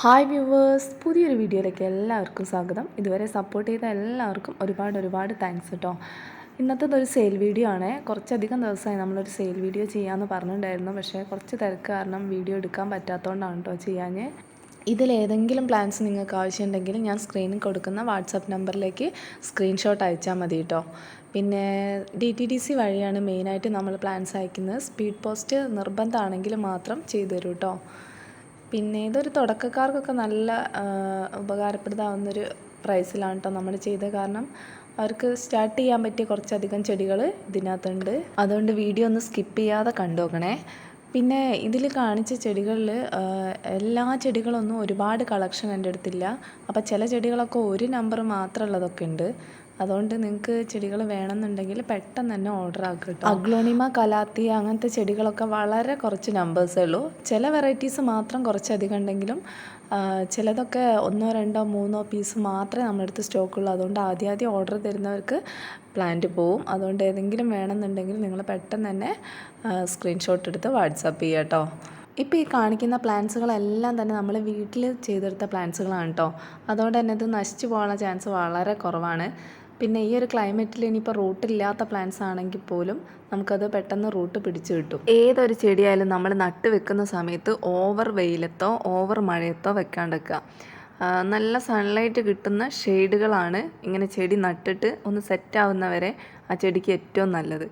Hi viewers, പുതിയൊരു വീഡിയോയിലേക്ക് എല്ലാവർക്കും സ്വാഗതം. ഇതുവരെ സപ്പോർട്ട് ചെയ്ത എല്ലാവർക്കും ഒരുപാട് താങ്ക്സ് കേട്ടോ. ഇന്നത്തേതൊരു സെയിൽ വീഡിയോ ആണ്. കുറച്ചധികം ദിവസമായി നമ്മളൊരു സെയിൽ വീഡിയോ ചെയ്യാമെന്ന് പറഞ്ഞിട്ടുണ്ടായിരുന്നു. പക്ഷേ കുറച്ച് തിരക്ക് കാരണം വീഡിയോ എടുക്കാൻ പറ്റാത്തതുകൊണ്ടാണ് കേട്ടോ ചെയ്യാൻ. ഇതിലേതെങ്കിലും പ്ലാൻസ് നിങ്ങൾക്ക് ആവശ്യമുണ്ടെങ്കിൽ ഞാൻ സ്ക്രീനിൽ കൊടുക്കുന്ന വാട്സാപ്പ് നമ്പറിലേക്ക് സ്ക്രീൻഷോട്ട് അയച്ചാൽ മതി കേട്ടോ. പിന്നെ DTDC വഴിയാണ് മെയിനായിട്ട് നമ്മൾ പ്ലാൻസ് അയക്കുന്നത്. സ്പീഡ് പോസ്റ്റ് നിർബന്ധമാണെങ്കിൽ മാത്രം ചെയ്തു തരും കേട്ടോ. പിന്നെ ഇതൊരു തുടക്കക്കാർക്കൊക്കെ നല്ല ഉപകാരപ്രദമാവുന്നൊരു പ്രൈസിലാണ് കേട്ടോ നമ്മൾ ചെയ്തത്. കാരണം അവർക്ക് സ്റ്റാർട്ട് ചെയ്യാൻ പറ്റിയ കുറച്ചധികം ചെടികൾ ഇതിനകത്തുണ്ട്. അതുകൊണ്ട് വീഡിയോ ഒന്ന് സ്കിപ്പ് ചെയ്യാതെ കണ്ടു നോക്കണേ. പിന്നെ ഇതിൽ കാണിച്ച ചെടികളിൽ എല്ലാ ചെടികളൊന്നും ഒരുപാട് കളക്ഷൻ എൻ്റെ അടുത്തില്ല. അപ്പോൾ ചില ചെടികളൊക്കെ ഒരു നമ്പർ മാത്രമുള്ളതൊക്കെ ഉണ്ട്. അതുകൊണ്ട് നിങ്ങൾക്ക് ചെടികൾ വേണമെന്നുണ്ടെങ്കിൽ പെട്ടെന്ന് തന്നെ ഓർഡർ ആക്കുക കേട്ടോ. അഗ്ലോണിമ, കലാത്തിയ അങ്ങനത്തെ ചെടികളൊക്കെ വളരെ കുറച്ച് നമ്പേഴ്സേ ഉള്ളൂ. ചില വെറൈറ്റീസ് മാത്രം കുറച്ചധികം ഉണ്ടെങ്കിലും ചിലതൊക്കെ 1, 2, 3 പീസ് മാത്രമേ നമ്മളടുത്ത് സ്റ്റോക്കുള്ളൂ. അതുകൊണ്ട് ആദ്യം ഓർഡർ തരുന്നവർക്ക് പ്ലാന്റ് പോവും. അതുകൊണ്ട് ഏതെങ്കിലും വേണമെന്നുണ്ടെങ്കിൽ നിങ്ങൾ പെട്ടെന്ന് തന്നെ സ്ക്രീൻഷോട്ട് എടുത്ത് വാട്സാപ്പ് ചെയ്യുക കേട്ടോ. ഇപ്പോൾ ഈ കാണിക്കുന്ന പ്ലാന്റ്സുകളെല്ലാം തന്നെ നമ്മൾ വീട്ടിൽ ചെയ്തെടുത്ത പ്ലാന്റ്സുകളാണ് കേട്ടോ. അതുകൊണ്ട് തന്നെ ഇത് നശിച്ചു പോകാനുള്ള ചാൻസ് വളരെ കുറവാണ്. പിന്നെ ഈ ഒരു ക്ലൈമറ്റിൽ ഇനിയിപ്പോൾ റൂട്ടില്ലാത്ത പ്ലാന്റ്സ് ആണെങ്കിൽ പോലും നമുക്കത് പെട്ടെന്ന് റൂട്ട് പിടിച്ച് കിട്ടും. ഏതൊരു ചെടിയായാലും നമ്മൾ നട്ട് വെക്കുന്ന സമയത്ത് ഓവർ വെയിലത്തോ ഓവർ മഴയത്തോ വെക്കാണ്ടിരിക്കുക. നല്ല സൺലൈറ്റ് കിട്ടുന്ന ഷെയ്ഡുകളാണ് ഇങ്ങനെ ചെടി നട്ടിട്ട് ഒന്ന് സെറ്റാവുന്നവരെ ആ ചെടിക്ക് ഏറ്റവും നല്ലത്.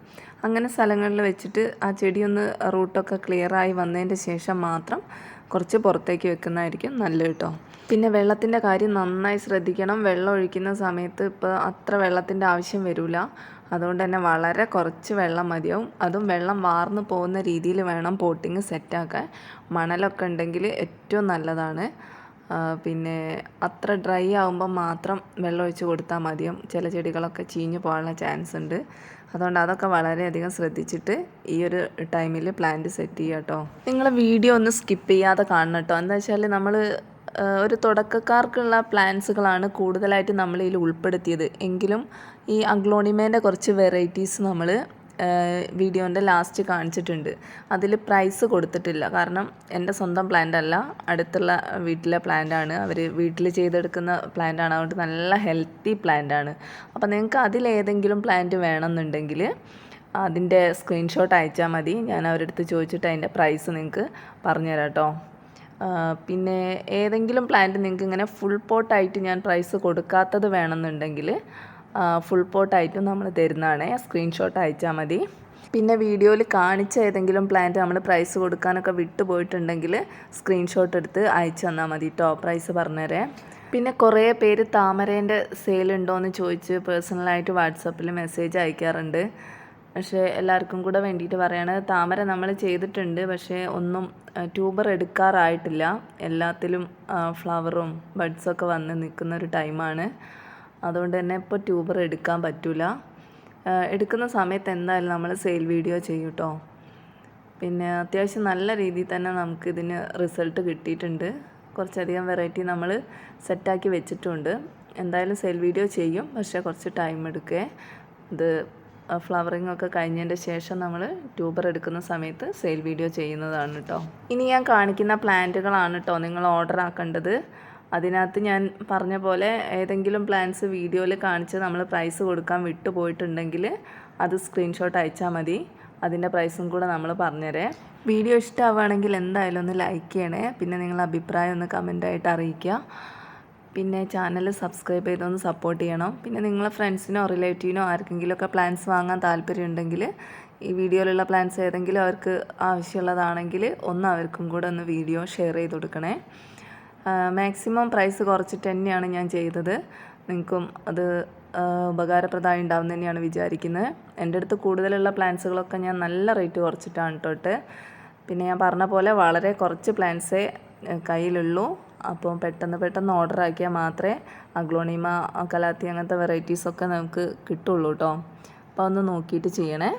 അങ്ങനെ സ്ഥലങ്ങളിൽ വെച്ചിട്ട് ആ ചെടി ഒന്ന് റൂട്ടൊക്കെ ക്ലിയറായി വന്നതിൻ്റെ ശേഷം മാത്രം കുറച്ച് പുറത്തേക്ക് വെക്കുന്നതായിരിക്കും നല്ലത് കേട്ടോ. പിന്നെ വെള്ളത്തിൻ്റെ കാര്യം നന്നായി ശ്രദ്ധിക്കണം. വെള്ളം ഒഴിക്കുന്ന സമയത്ത് ഇപ്പോൾ അത്ര വെള്ളത്തിൻ്റെ ആവശ്യം വരില്ല. അതുകൊണ്ട് തന്നെ വളരെ കുറച്ച് വെള്ളം മതിയാവും. അതും വെള്ളം വാർന്നു പോകുന്ന രീതിയിൽ വേണം പോട്ടിങ് സെറ്റാക്കാൻ. മണലൊക്കെ ഉണ്ടെങ്കിൽ ഏറ്റവും നല്ലതാണ്. പിന്നെ അത്ര ഡ്രൈ ആകുമ്പോൾ മാത്രം വെള്ളം ഒഴിച്ച് കൊടുത്താൽ മതിയാവും. ചില ചെടികളൊക്കെ ചീഞ്ഞു പോകാനുള്ള ചാൻസ് ഉണ്ട്. അതുകൊണ്ട് അതൊക്കെ വളരെയധികം ശ്രദ്ധിച്ചിട്ട് ഈ ഒരു ടൈമിൽ പ്ലാന്റ് സെറ്റ് ചെയ്യുക കേട്ടോ. നിങ്ങൾ വീഡിയോ ഒന്ന് സ്കിപ്പ് ചെയ്യാതെ കാണണം കേട്ടോ. എന്താ വെച്ചാൽ നമ്മൾ ഒരു തുടക്കക്കാർക്കുള്ള പ്ലാന്റ്സുകളാണ് കൂടുതലായിട്ട് നമ്മൾ ഇതിൽ ഉൾപ്പെടുത്തിയത്. എങ്കിലും ഈ അഗ്ലോണിമേൻ്റെ കുറച്ച് വെറൈറ്റീസ് നമ്മൾ വീഡിയോൻ്റെ ലാസ്റ്റ് കാണിച്ചിട്ടുണ്ട്. അതിൽ പ്രൈസ് കൊടുത്തിട്ടില്ല. കാരണം എൻ്റെ സ്വന്തം പ്ലാന്റ് അല്ല, അടുത്തുള്ള വീട്ടിലെ പ്ലാന്റാണ്. അവർ വീട്ടിൽ ചെയ്തെടുക്കുന്ന പ്ലാന്റാണ്. അതുകൊണ്ട് നല്ല ഹെൽത്തി പ്ലാന്റാണ്. അപ്പോൾ നിങ്ങൾക്ക് അതിലേതെങ്കിലും പ്ലാന്റ് വേണമെന്നുണ്ടെങ്കിൽ അതിൻ്റെ സ്ക്രീൻഷോട്ട് അയച്ചാൽ മതി. ഞാൻ അവരുടെ അടുത്ത് ചോദിച്ചിട്ട് അതിൻ്റെ പ്രൈസ് നിങ്ങൾക്ക് പറഞ്ഞുതരാം കേട്ടോ. പിന്നെ ഏതെങ്കിലും പ്ലാന്റ് നിങ്ങൾക്ക് ഇങ്ങനെ ഫുൾ പോട്ടായിട്ട് ഞാൻ പ്രൈസ് കൊടുക്കാത്തത് വേണമെന്നുണ്ടെങ്കിൽ ഫുൾ പോട്ടായിട്ടും നമ്മൾ തരുന്നതാണ്. സ്ക്രീൻഷോട്ട് അയച്ചാൽ മതി. പിന്നെ വീഡിയോയിൽ കാണിച്ച ഏതെങ്കിലും പ്ലാന്റ് നമ്മൾ പ്രൈസ് കൊടുക്കാനൊക്കെ വിട്ടു പോയിട്ടുണ്ടെങ്കിൽ സ്ക്രീൻഷോട്ട് എടുത്ത് അയച്ചു തന്നാൽ മതി കേട്ടോ. പ്രൈസ് പറഞ്ഞുതരാം. പിന്നെ കുറേ പേര് താമരേൻ്റെ സെയിലുണ്ടോ എന്ന് ചോദിച്ച് പേഴ്സണലായിട്ട് വാട്സപ്പിൽ മെസ്സേജ് അയക്കാറുണ്ട്. പക്ഷേ എല്ലാവർക്കും കൂടെ വേണ്ടിയിട്ട് പറയാണ്, താമര നമ്മൾ ചെയ്തിട്ടുണ്ട്. പക്ഷേ ഒന്നും ട്യൂബർ എടുക്കാറായിട്ടില്ല. എല്ലാത്തിലും ഫ്ലവറും ബഡ്സൊക്കെ വന്ന് നിൽക്കുന്ന ഒരു ടൈമാണ്. അതുകൊണ്ട് തന്നെ ഇപ്പോൾ ട്യൂബർ എടുക്കാൻ പറ്റില്ല. എടുക്കുന്ന സമയത്ത് എന്തായാലും നമ്മൾ സെയിൽ വീഡിയോ ചെയ്യും കേട്ടോ. പിന്നെ അത്യാവശ്യം നല്ല രീതിയിൽ തന്നെ നമുക്കിതിന് റിസൾട്ട് കിട്ടിയിട്ടുണ്ട്. കുറച്ചധികം വെറൈറ്റി നമ്മൾ സെറ്റാക്കി വെച്ചിട്ടുണ്ട്. എന്തായാലും സെയിൽ വീഡിയോ ചെയ്യും, പക്ഷേ കുറച്ച് ടൈം എടുക്കേ. ഇത് ഫ്ലവറിങ് ഒക്കെ കഴിഞ്ഞതിൻ്റെ ശേഷം നമ്മൾ ട്യൂബർ എടുക്കുന്ന സമയത്ത് സെയിൽ വീഡിയോ ചെയ്യുന്നതാണ് കേട്ടോ. ഇനി ഞാൻ കാണിക്കുന്ന പ്ലാന്റുകളാണ് കേട്ടോ നിങ്ങൾ ഓർഡർ ആക്കേണ്ടത്. അതിനകത്ത് ഞാൻ പറഞ്ഞ പോലെ ഏതെങ്കിലും പ്ലാന്റ്സ് വീഡിയോയിൽ കാണിച്ച് നമ്മൾ പ്രൈസ് കൊടുക്കാൻ വിട്ടു പോയിട്ടുണ്ടെങ്കിൽ അത് സ്ക്രീൻഷോട്ട് അയച്ചാൽ മതി. അതിൻ്റെ പ്രൈസും കൂടെ നമ്മൾ പറഞ്ഞുതരാം. വീഡിയോ ഇഷ്ടമാവുകയാണെങ്കിൽ എന്തായാലും ഒന്ന് ലൈക്ക് ചെയ്യണേ. പിന്നെ നിങ്ങളുടെ അഭിപ്രായം ഒന്ന് കമൻ്റായിട്ട് അറിയിക്കുക. പിന്നെ ചാനൽ സബ്സ്ക്രൈബ് ചെയ്തൊന്ന് സപ്പോർട്ട് ചെയ്യണം. പിന്നെ നിങ്ങളെ ഫ്രണ്ട്സിനോ റിലേറ്റീവിനോ ആർക്കെങ്കിലുമൊക്കെ പ്ലാൻസ് വാങ്ങാൻ താല്പര്യമുണ്ടെങ്കിൽ ഈ വീഡിയോയിലുള്ള പ്ലാൻസ് ഏതെങ്കിലും അവർക്ക് ആവശ്യമുള്ളതാണെങ്കിൽ ഒന്ന് അവർക്കും കൂടെ ഒന്ന് വീഡിയോ ഷെയർ ചെയ്ത് കൊടുക്കണേ. മാക്സിമം പ്രൈസ് കുറച്ചിട്ട് തന്നെയാണ് ഞാൻ ചെയ്തത്. നിങ്ങൾക്കും അത് ഉപകാരപ്രദമായി ഉണ്ടാവും തന്നെയാണ് വിചാരിക്കുന്നത്. എൻ്റെ അടുത്ത് കൂടുതലുള്ള പ്ലാൻസുകളൊക്കെ ഞാൻ നല്ല റേറ്റ് കുറച്ചിട്ടാണ് കേട്ടോ. പിന്നെ ഞാൻ പറഞ്ഞ പോലെ വളരെ കുറച്ച് പ്ലാൻസേ കയ്യിലുള്ളൂ. അപ്പോൾ പെട്ടെന്ന് ഓർഡർ ആക്കിയാൽ മാത്രമേ അഗ്ലോണിമ, കലാത്തി അങ്ങനത്തെ വെറൈറ്റീസൊക്കെ നമുക്ക് കിട്ടുള്ളൂ കേട്ടോ. അപ്പോൾ ഒന്ന് നോക്കിയിട്ട് ചെയ്യണേ.